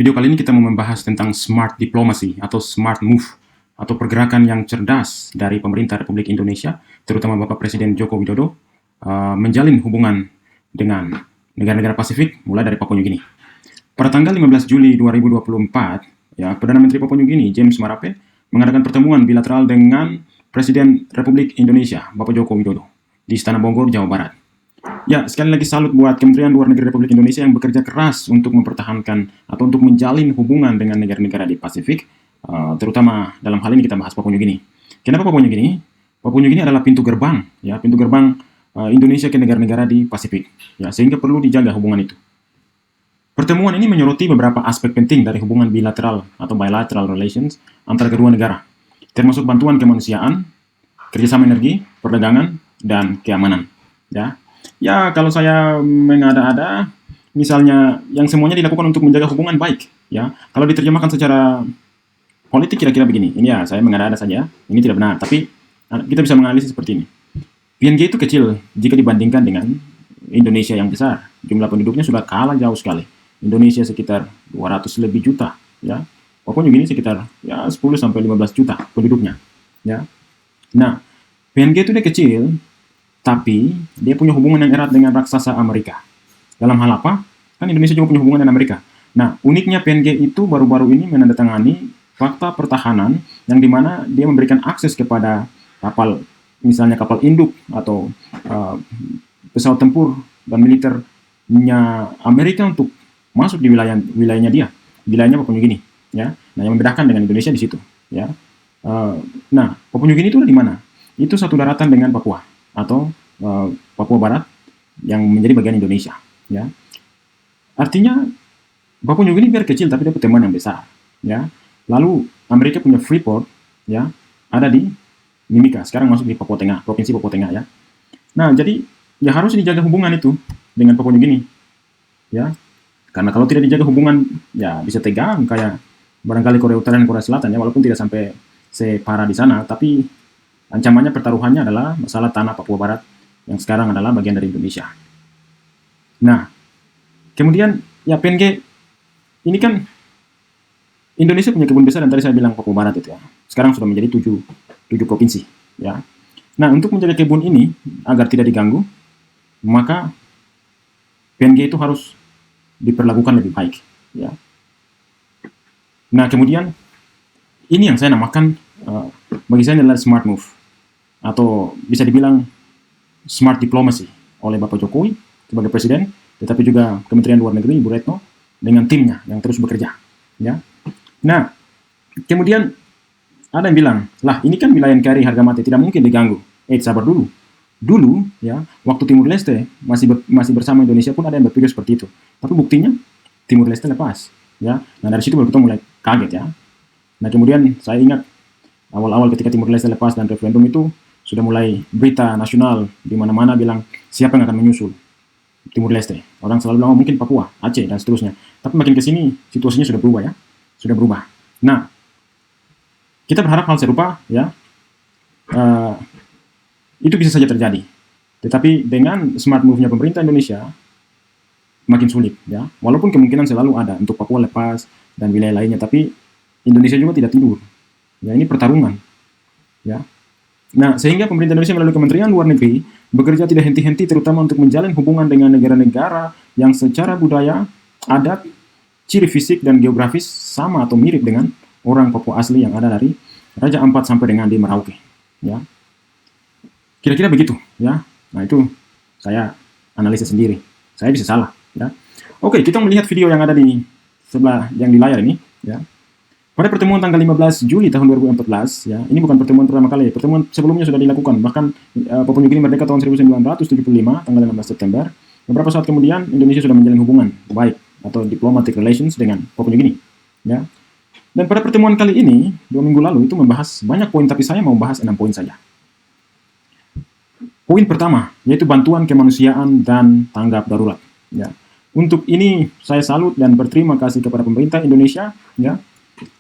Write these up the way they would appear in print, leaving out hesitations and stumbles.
Video kali ini kita mau membahas tentang smart diplomacy atau smart move atau pergerakan yang cerdas dari pemerintah Republik Indonesia, terutama Bapak Presiden Joko Widodo, menjalin hubungan dengan negara-negara Pasifik mulai dari Papua Nugini. Pada tanggal 15 Juli 2024, Perdana Menteri Papua Nugini James Marape mengadakan pertemuan bilateral dengan Presiden Republik Indonesia Bapak Joko Widodo di Istana Bogor, Jawa Barat. Ya, sekali lagi salut buat Kementerian Luar Negeri Republik Indonesia yang bekerja keras untuk mempertahankan atau untuk menjalin hubungan dengan negara-negara di Pasifik, terutama dalam hal ini kita bahas Papua Nugini. Kenapa Papua Nugini? Papua Nugini adalah pintu gerbang, pintu gerbang Indonesia ke negara-negara di Pasifik, sehingga perlu dijaga hubungan itu. Pertemuan ini menyoroti beberapa aspek penting dari hubungan bilateral atau bilateral relations antara kedua negara, termasuk bantuan kemanusiaan, kerjasama energi, perdagangan, dan keamanan. Ya, kalau saya mengada-ada, misalnya yang semuanya dilakukan untuk menjaga hubungan baik. Kalau diterjemahkan secara politik kira-kira begini. Ini saya mengada-ada saja. Ini tidak benar, tapi kita bisa menganalisis seperti ini. PNG itu kecil jika dibandingkan dengan Indonesia yang besar. Jumlah penduduknya sudah kalah jauh sekali. Indonesia sekitar 200 lebih juta. Papua Nugini sekitar 10 sampai 15 juta penduduknya. Nah, PNG itu dia kecil, tapi dia punya hubungan yang erat dengan raksasa Amerika. Dalam hal apa? Kan Indonesia juga punya hubungan dengan Amerika. Nah, uniknya PNG itu baru-baru ini menandatangani fakta pertahanan yang dimana dia memberikan akses kepada kapal, misalnya kapal induk atau pesawat tempur dan militernya Amerika untuk masuk di wilayahnya dia, wilayahnya Papua Nugini. Nah, yang membedakan dengan Indonesia di situ. Nah, Papua Nugini itu ada di mana? Itu satu daratan dengan Papua atau Papua Barat yang menjadi bagian Indonesia. Artinya Papua Nugini biar kecil tapi dia punya teman yang besar. Lalu Amerika punya Freeport, ada di Mimika, sekarang masuk di Papua Tengah, provinsi Papua Tengah. Nah, jadi harus dijaga hubungan itu dengan Papua Nugini. Karena kalau tidak dijaga hubungan, bisa tegang kayak barangkali Korea Utara dan Korea Selatan, walaupun tidak sampai separah di sana, tapi ancamannya pertaruhannya adalah masalah tanah Papua Barat yang sekarang adalah bagian dari Indonesia. Nah, kemudian PNG ini kan Indonesia punya kebun besar dan tadi saya bilang Papua Barat itu sekarang sudah menjadi 7 provinsi. Nah, untuk menjaga kebun ini agar tidak diganggu, maka PNG itu harus diperlakukan lebih baik. Nah, kemudian ini yang saya namakan bagi saya adalah smart move atau bisa dibilang smart diplomacy oleh Bapak Jokowi sebagai presiden, tetapi juga Kementerian Luar Negeri Ibu Retno dengan timnya yang terus bekerja. Nah, kemudian ada yang bilang, lah ini kan wilayah NKRI harga mati, tidak mungkin diganggu. Sabar dulu. Dulu, waktu Timur Leste masih bersama Indonesia pun ada yang berpikir seperti itu. Tapi buktinya Timur Leste lepas. Nah, dari situ baru kita mulai kaget. Nah, kemudian saya ingat awal-awal ketika Timur Leste lepas dan referendum itu sudah mulai berita nasional di mana-mana bilang siapa yang akan menyusul Timur Leste. Orang selalu bilang mungkin Papua, Aceh dan seterusnya. Tapi makin ke sini situasinya sudah berubah sudah berubah. Nah, kita berharap hal serupa itu bisa saja terjadi. Tetapi dengan smart move-nya pemerintah Indonesia makin sulit Walaupun kemungkinan selalu ada untuk Papua lepas dan wilayah lainnya, tapi Indonesia juga tidak tidur. Ini pertarungan. Nah, sehingga pemerintah Indonesia melalui Kementerian Luar Negeri bekerja tidak henti-henti terutama untuk menjalin hubungan dengan negara-negara yang secara budaya, adat, ciri fisik dan geografis sama atau mirip dengan orang Papua asli yang ada dari Raja Ampat sampai dengan di Merauke. Kira-kira begitu. Nah, itu saya analisis sendiri. Saya bisa salah. Oke, kita melihat video yang ada di sebelah yang di layar ini. Pada pertemuan tanggal 15 Juli tahun 2014, ini bukan pertemuan pertama kali, pertemuan sebelumnya sudah dilakukan. Bahkan Papua Nugini merdeka tahun 1975, tanggal 16 September. Beberapa saat kemudian, Indonesia sudah menjalin hubungan baik atau diplomatic relations dengan Papua Nugini. Dan pada pertemuan kali ini, 2 minggu lalu, itu membahas banyak poin, tapi saya mau bahas 6 poin saja. Poin pertama, yaitu bantuan kemanusiaan dan tanggap darurat. Untuk ini, saya salut dan berterima kasih kepada pemerintah Indonesia,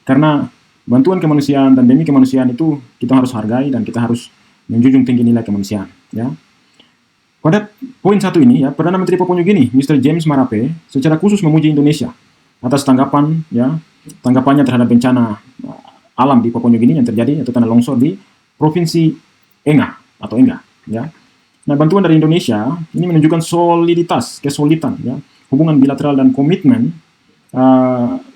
karena bantuan kemanusiaan dan demi kemanusiaan itu kita harus hargai dan kita harus menjunjung tinggi nilai kemanusiaan. Pada poin 1 ini, Perdana Menteri Papua Nugini, Mr. James Marape, secara khusus memuji Indonesia atas tanggapannya terhadap bencana alam di Papua Nugini yang terjadi atau tanah longsor di Provinsi Enga, ya. Nah, bantuan dari Indonesia ini menunjukkan soliditas, kesolidan, ya, hubungan bilateral dan komitmen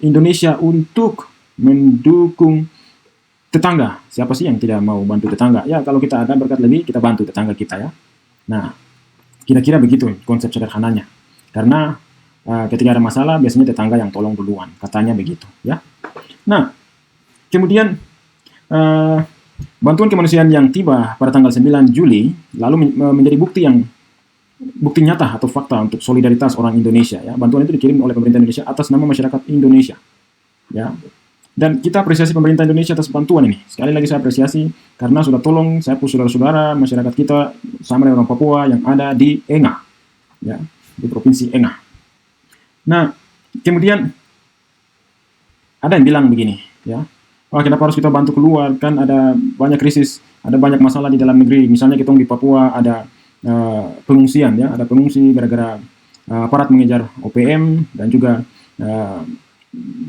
Indonesia untuk mendukung tetangga. Siapa sih yang tidak mau bantu tetangga? Ya, kalau kita ada berkat lebih, kita bantu tetangga kita, ya. Nah, kira-kira begitu konsep sederhananya. Karena ketika ada masalah, biasanya tetangga yang tolong duluan. Katanya begitu, ya. Nah, kemudian bantuan kemanusiaan yang tiba pada tanggal 9 Juli lalu menjadi bukti nyata atau fakta untuk solidaritas orang Indonesia, ya. Bantuan itu dikirim oleh pemerintah Indonesia atas nama masyarakat Indonesia, ya. Dan kita apresiasi pemerintah Indonesia atas bantuan ini. Sekali lagi saya apresiasi karena sudah tolong saya pun saudara-saudara masyarakat kita sama dengan orang Papua yang ada di Enga, ya, di Provinsi Enga. Nah, kemudian ada yang bilang begini, ya. Wah, kenapa harus kita bantu keluar? Kan ada banyak krisis, ada banyak masalah di dalam negeri. Misalnya kita di Papua ada pengungsian, ya, ada pengungsi gara-gara aparat mengejar OPM dan juga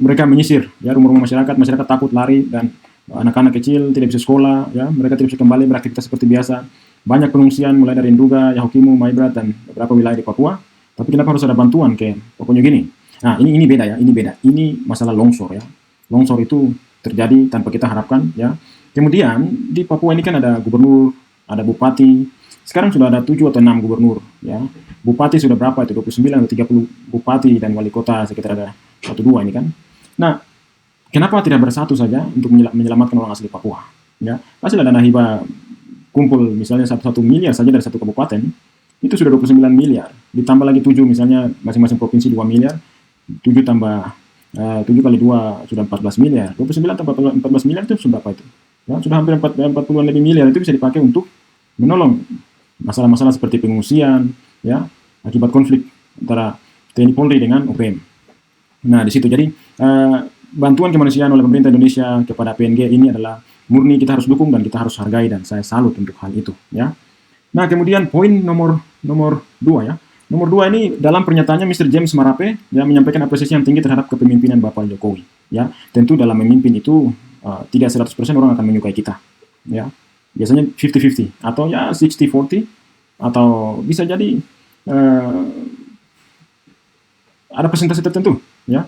mereka menyisir, ya, rumah-rumah masyarakat takut lari dan anak-anak kecil tidak bisa sekolah, ya, mereka tidak bisa kembali beraktivitas seperti biasa. Banyak pengungsian mulai dari Nduga, Yahokimu, Maibrat dan beberapa wilayah di Papua. Tapi kenapa harus ada bantuan ke Papua Nugini? Nah, ini beda, ya, ini beda. Ini masalah longsor, ya. Longsor itu terjadi tanpa kita harapkan, ya. Kemudian di Papua ini kan ada gubernur, ada bupati. Sekarang sudah ada 7 atau 6 gubernur, ya. Bupati sudah berapa itu? 29 atau 30 bupati dan wali kota sekitar ada 1-2 ini kan. Nah, kenapa tidak bersatu saja untuk menyelamatkan orang asli Papua? Ya, pasti ada dana hibah kumpul misalnya 1 miliar saja dari satu kabupaten, itu sudah 29 miliar. Ditambah lagi 7 misalnya masing-masing provinsi 2 miliar, 7 tambah 7 kali 2 sudah 14 miliar. 29 tambah 14 miliar itu sudah apa itu? Ya, sudah hampir 40-an lebih miliar, itu bisa dipakai untuk menolong masalah-masalah seperti pengungsian, ya, akibat konflik antara TNI Polri dengan OPM. Nah, di situ jadi bantuan kemanusiaan oleh pemerintah Indonesia kepada PNG ini adalah murni kita harus dukung dan kita harus hargai dan saya salut untuk hal itu, ya. Nah, kemudian poin nomor 2, ya. Nomor 2 ini dalam pernyataannya Mr. James Marape, ya, menyampaikan apresiasi yang tinggi terhadap kepemimpinan Bapak Jokowi, ya. Tentu dalam memimpin itu tidak 100% orang akan menyukai kita, ya. Biasanya 50-50 atau ya 60-40 atau bisa jadi ada persentase tertentu, ya.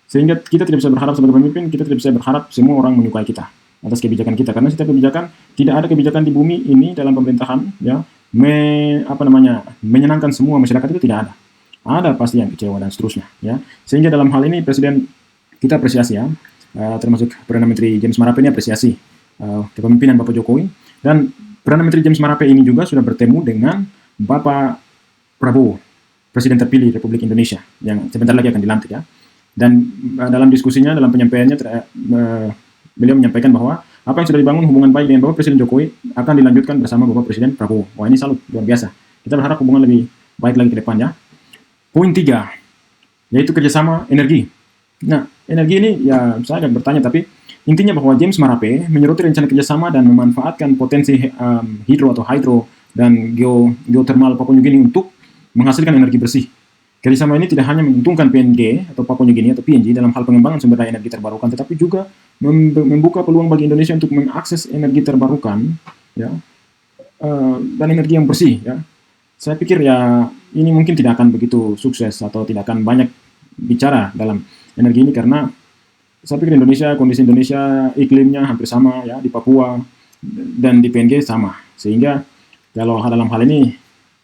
Sehingga kita tidak bisa berharap sebagai pemimpin, kita tidak bisa berharap semua orang menyukai kita atas kebijakan kita, karena setiap kebijakan, tidak ada kebijakan di bumi ini dalam pemerintahan, ya, menyenangkan semua masyarakat, itu tidak ada. Ada pasti yang kecewa dan seterusnya, ya. Sehingga dalam hal ini Presiden kita apresiasi, ya, termasuk Perdana Menteri James Marape ini apresiasi kepemimpinan Bapak Jokowi, dan Perdana Menteri James Marape ini juga sudah bertemu dengan Bapak Prabowo, Presiden terpilih Republik Indonesia yang sebentar lagi akan dilantik, ya. Dan dalam diskusinya, dalam penyampaiannya beliau menyampaikan bahwa apa yang sudah dibangun hubungan baik dengan Bapak Presiden Jokowi akan dilanjutkan bersama Bapak Presiden Prabowo. Wah, ini salut, luar biasa. Kita berharap hubungan lebih baik lagi ke depan, ya. Poin 3, yaitu kerjasama energi. Nah, energi ini ya saya agak bertanya, tapi intinya bahwa James Marape menyoroti rencana kerjasama dan memanfaatkan potensi hidro dan geothermal Papua Nugini untuk menghasilkan energi bersih. Kerjasama ini tidak hanya menguntungkan PNG atau Papua Nugini atau PNG dalam hal pengembangan sumber daya energi terbarukan, tetapi juga membuka peluang bagi Indonesia untuk mengakses energi terbarukan, ya, dan energi yang bersih, ya. Saya pikir ya ini mungkin tidak akan begitu sukses atau tidak akan banyak bicara dalam energi ini karena saya pikir kondisi Indonesia iklimnya hampir sama, ya, di Papua dan di PNG sama, sehingga kalau dalam hal ini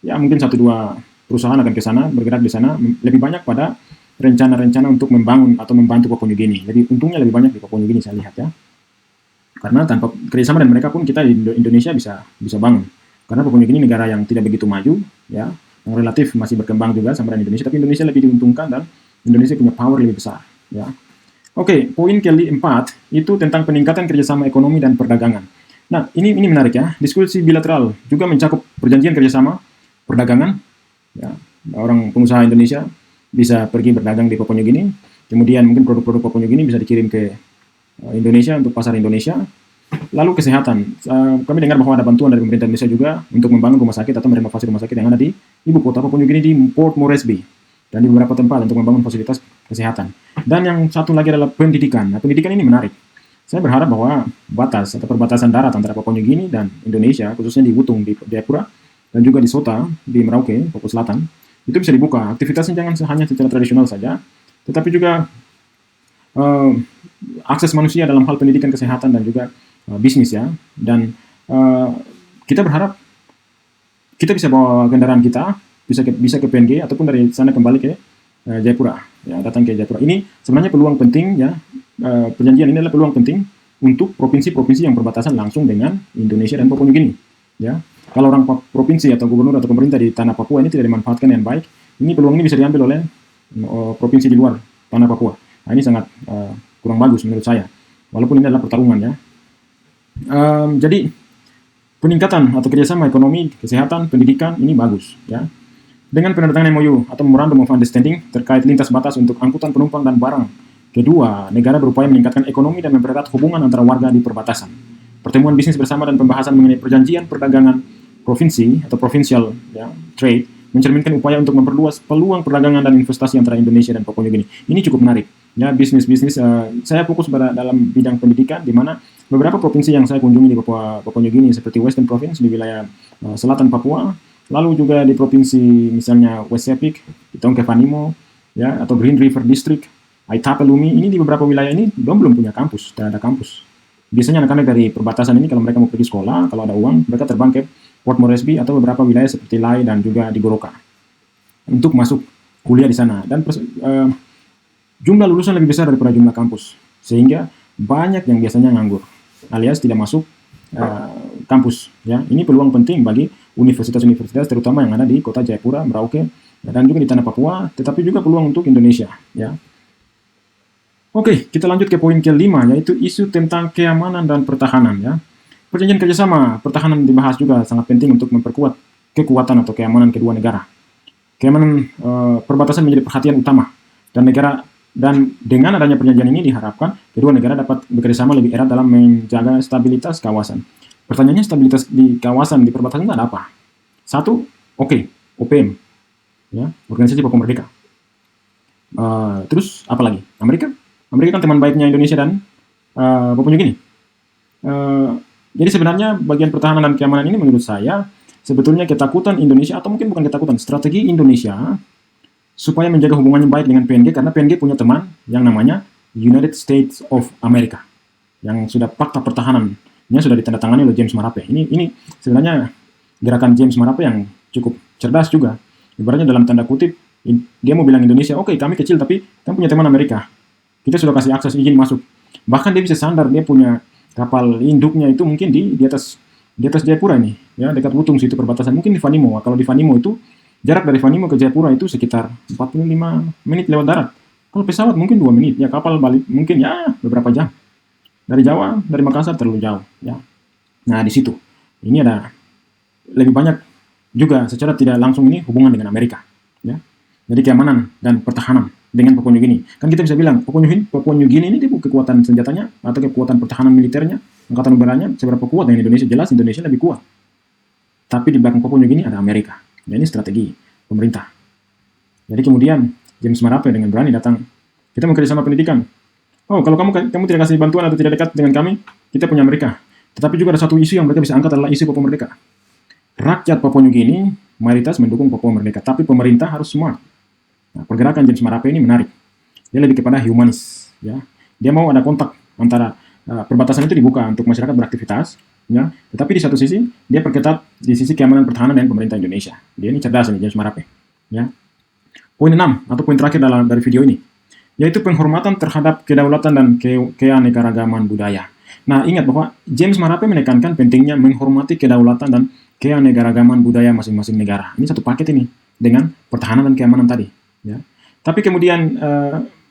ya mungkin 1-2 perusahaan akan ke sana, bergerak di sana, lebih banyak pada rencana-rencana untuk membangun atau membantu Papua Nugini. Jadi untungnya lebih banyak di Papua Nugini saya lihat, ya. Karena tanpa kerjasama dan mereka pun kita di Indonesia bisa bangun. Karena Papua Nugini negara yang tidak begitu maju, ya, yang relatif masih berkembang juga sama dengan Indonesia, tapi Indonesia lebih diuntungkan dan Indonesia punya power lebih besar, ya. Oke, poin keempat itu tentang peningkatan kerjasama ekonomi dan perdagangan. Nah, ini menarik, ya. Diskusi bilateral juga mencakup perjanjian kerjasama perdagangan, ya. Orang pengusaha Indonesia bisa pergi berdagang di Papua Nugini, kemudian mungkin produk-produk Papua Nugini bisa dikirim ke Indonesia untuk pasar Indonesia. Lalu kesehatan, kami dengar bahwa ada bantuan dari pemerintah Indonesia juga untuk membangun rumah sakit atau merenovasi rumah sakit yang ada di ibu kota Papua Nugini di Port Moresby dan di beberapa tempat untuk membangun fasilitas kesehatan. Dan yang satu lagi adalah pendidikan. Nah, pendidikan ini menarik. Saya berharap bahwa batas atau perbatasan darat antara Papua New Guinea dan Indonesia, khususnya di Wutung di Jayapura dan juga di Sota di Merauke, Papua Selatan, itu bisa dibuka. Aktivitasnya jangan hanya secara tradisional saja, tetapi juga akses manusia dalam hal pendidikan, kesehatan, dan juga bisnis ya. Dan kita berharap kita bisa bawa kendaraan kita, bisa ke PNG ataupun dari sana kembali ke Jayapura, ya, datang ke Jayapura. Ini sebenarnya peluang penting ya. Perjanjian ini adalah peluang penting untuk provinsi-provinsi yang berbatasan langsung dengan Indonesia dan Papua New Guinea. Ya, kalau orang provinsi atau gubernur atau pemerintah di tanah Papua ini tidak dimanfaatkan dengan baik, ini peluang ini bisa diambil oleh provinsi di luar tanah Papua. Nah, ini sangat kurang bagus menurut saya. Walaupun ini adalah pertarungan ya. Jadi peningkatan atau kerjasama ekonomi, kesehatan, pendidikan ini bagus ya. Dengan penandatangan MOU atau Memorandum of Understanding terkait lintas batas untuk angkutan penumpang dan barang, kedua negara berupaya meningkatkan ekonomi dan mempererat hubungan antara warga di perbatasan. Pertemuan bisnis bersama dan pembahasan mengenai perjanjian perdagangan provinsi atau provincial ya, trade mencerminkan upaya untuk memperluas peluang perdagangan dan investasi antara Indonesia dan Papua New Guinea. Ini cukup menarik. Ya, bisnis-bisnis saya fokus pada dalam bidang pendidikan, di mana beberapa provinsi yang saya kunjungi di Papua New Guinea seperti Western Province di wilayah selatan Papua, lalu juga di provinsi misalnya West Sepik, di Tongke Fanimo, ya, atau Green River District, Aitape Lumi, ini di beberapa wilayah ini belum punya kampus, tidak ada kampus. Biasanya anak-anak dari perbatasan ini kalau mereka mau pergi sekolah, kalau ada uang, mereka terbang ke Port Moresby atau beberapa wilayah seperti Lai dan juga di Goroka untuk masuk kuliah di sana. Dan jumlah lulusan lebih besar daripada jumlah kampus, sehingga banyak yang biasanya nganggur alias tidak masuk kampus. Ya, ini peluang penting bagi universitas-universitas terutama yang ada di kota Jayapura, Merauke, dan juga di tanah Papua, tetapi juga peluang untuk Indonesia. Ya. Oke, kita lanjut ke poin kelima, yaitu isu tentang keamanan dan pertahanan. Ya. Perjanjian kerjasama pertahanan dibahas juga sangat penting untuk memperkuat kekuatan atau keamanan kedua negara. Keamanan perbatasan menjadi perhatian utama, dan dengan adanya perjanjian ini diharapkan kedua negara dapat bekerjasama lebih erat dalam menjaga stabilitas kawasan. Pertanyaannya, stabilitas di kawasan di perbatasan itu ada apa? Satu, OPM, ya, Organisasi Papua Merdeka. Terus apa lagi? Amerika kan teman baiknya Indonesia dan Papua New Guinea. Jadi sebenarnya bagian pertahanan dan keamanan ini menurut saya sebetulnya ketakutan Indonesia, atau mungkin bukan ketakutan, strategi Indonesia supaya menjaga hubungannya baik dengan PNG, karena PNG punya teman yang namanya United States of America, yang sudah fakta pertahanannya sudah ditandatangani oleh James Marape. Ini sebenarnya gerakan James Marape yang cukup cerdas juga. Ibaratnya dalam tanda kutip, dia mau bilang Indonesia, oke, kami kecil tapi kami punya teman Amerika. Kita sudah kasih akses izin masuk. Bahkan dia bisa sandar, dia punya kapal induknya itu mungkin di atas Jayapura ini, ya, dekat Wutung situ perbatasan, mungkin di Fanimo. Kalau di Fanimo itu jarak dari Fanimo ke Jayapura itu sekitar 45 menit lewat darat. Kalau pesawat mungkin 2 menit, ya kapal balik mungkin ya beberapa jam. Dari Jawa, dari Makassar terlalu jauh, ya. Nah, di situ ini ada lebih banyak juga secara tidak langsung ini hubungan dengan Amerika, ya. Jadi keamanan dan pertahanan dengan Papua New Guinea. Kan kita bisa bilang Papua New Guinea ini dia kekuatan senjatanya atau kekuatan pertahanan militernya, angkatan udaranya seberapa kuat dengan Indonesia, jelas Indonesia lebih kuat. Tapi di belakang Papua New Guinea ada Amerika. Ya, ini strategi pemerintah. Jadi kemudian James Marape dengan berani datang, kita mau kerjasama pendidikan. Oh, kalau kamu tidak kasih bantuan atau tidak dekat dengan kami, kita punya Amerika. Tetapi juga ada satu isu yang mereka bisa angkat adalah isu Papua Merdeka. Rakyat Papua New Guinea mayoritas mendukung Papua Merdeka, tapi pemerintah harus smart. Nah, pergerakan James Marape ini menarik. Dia lebih kepada humanis, ya. Dia mau ada kontak antara perbatasan itu dibuka untuk masyarakat beraktivitas, ya. Tetapi di satu sisi dia perketat di sisi keamanan pertahanan dan pemerintah Indonesia. Dia ini cerdas nih James Marape, ya. Poin 6 atau poin terakhir dari video ini, yaitu penghormatan terhadap kedaulatan dan keanekaragaman budaya. Nah, ingat bahwa James Marape menekankan pentingnya menghormati kedaulatan dan keanekaragaman budaya masing-masing negara. Ini satu paket ini dengan pertahanan dan keamanan tadi, ya. Tapi kemudian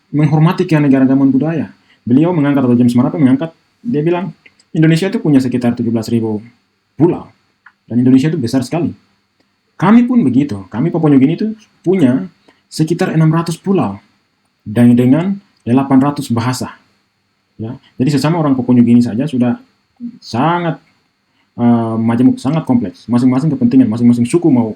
menghormati keanekaragaman budaya. Beliau mengangkat, atau James Marape mengangkat, dia bilang Indonesia itu punya sekitar 17.000 pulau dan Indonesia itu besar sekali. Kami pun begitu. Kami Papua New Guinea itu punya sekitar 600 pulau dan dengan 800 bahasa. Ya, jadi sesama orang Papua New Guinea saja sudah sangat majemuk, sangat kompleks. Masing-masing kepentingan, masing-masing suku mau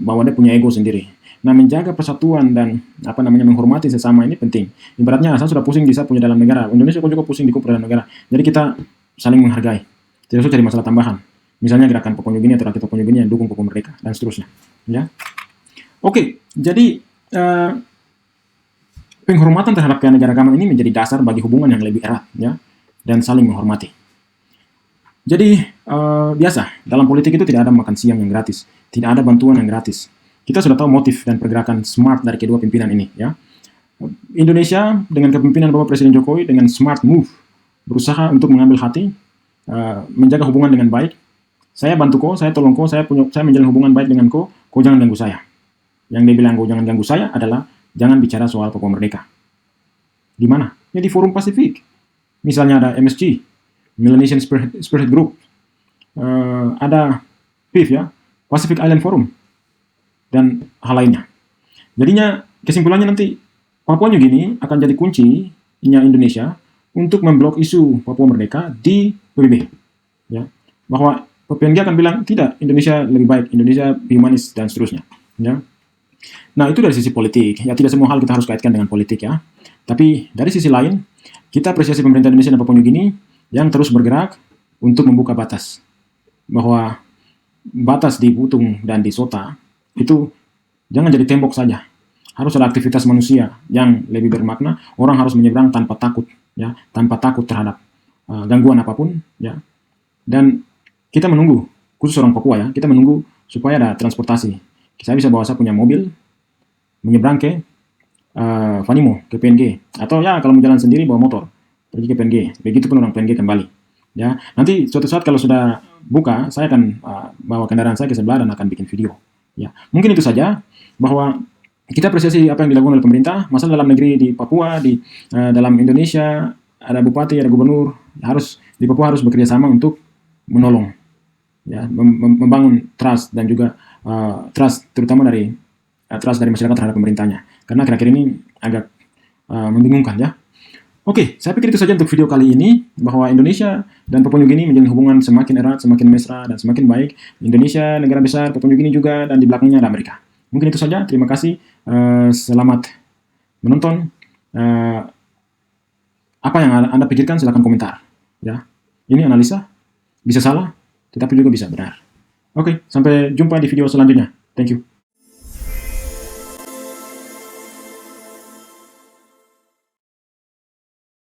bahwa dia punya ego sendiri. Nah, menjaga persatuan dan menghormati sesama ini penting. Ibaratnya saya sudah pusing di saya punya dalam negara, Indonesia juga pusing di dalam negara. Jadi kita saling menghargai. Tidak usah cari masalah tambahan. Misalnya gerakan Papua New Guinea atau rakyat Papua New Guinea yang dukung Papua Merdeka dan seterusnya. Ya. Oke, jadi penghormatan terhadap keanekaragaman ini menjadi dasar bagi hubungan yang lebih erat, ya, dan saling menghormati. Jadi biasa dalam politik itu tidak ada makan siang yang gratis, tidak ada bantuan yang gratis. Kita sudah tahu motif dan pergerakan smart dari kedua pimpinan ini, ya. Indonesia dengan kepemimpinan Bapak Presiden Jokowi dengan smart move berusaha untuk mengambil hati, menjaga hubungan dengan baik. Saya bantu kau, saya tolong kau, saya menjalin hubungan baik dengan kau jangan ganggu saya. Yang dia bilang kau jangan ganggu saya adalah jangan bicara soal Papua Merdeka. Di mana? Ya di Forum Pasifik. Misalnya ada MSG, Melanesian Spearhead Group, ada PIF, ya, Pacific Island Forum, dan hal lainnya. Jadinya kesimpulannya nanti Papua New Guinea akan jadi kuncinya Indonesia untuk memblok isu Papua Merdeka di PBB. Ya, bahwa PNG akan bilang tidak, Indonesia lebih baik, Indonesia humanis dan seterusnya. Ya. Nah, itu dari sisi politik. Ya, tidak semua hal kita harus kaitkan dengan politik, ya. Tapi dari sisi lain, kita apresiasi pemerintah Indonesia dan Papua New Guinea yang terus bergerak untuk membuka batas. Bahwa batas di Butung dan di Sota itu jangan jadi tembok saja. Harus ada aktivitas manusia yang lebih bermakna. Orang harus menyeberang tanpa takut, ya, tanpa takut terhadap gangguan apapun, ya. Dan kita menunggu, khusus orang Papua, ya, kita menunggu supaya ada transportasi. Saya bisa bawa saya punya mobil menyeberang ke Vanimo, ke PNG, atau ya kalau mau jalan sendiri bawa motor pergi ke PNG. Begitupun orang PNG kembali. Ya, nanti suatu saat kalau sudah buka, saya akan bawa kendaraan saya ke sebelah dan akan bikin video. Ya, mungkin itu saja, bahwa kita apresiasi apa yang dilakukan oleh pemerintah. Masalah dalam negeri di Papua, di dalam Indonesia ada bupati, ada gubernur, di Papua harus bekerja sama untuk menolong, ya, membangun trust dan juga trust terutama dari masyarakat terhadap pemerintahnya. Karena akhir-akhir ini agak membingungkan, ya. Oke, saya pikir itu saja untuk video kali ini, bahwa Indonesia dan Papua New Guinea menjalin hubungan semakin erat, semakin mesra, dan semakin baik. Indonesia negara besar, Papua New Guinea juga, dan di belakangnya ada Amerika. Mungkin itu saja, terima kasih, selamat menonton. Apa yang Anda pikirkan silahkan komentar, ya. Ini analisa, bisa salah, tetapi juga bisa benar. Oke, sampai jumpa di video selanjutnya. Thank you.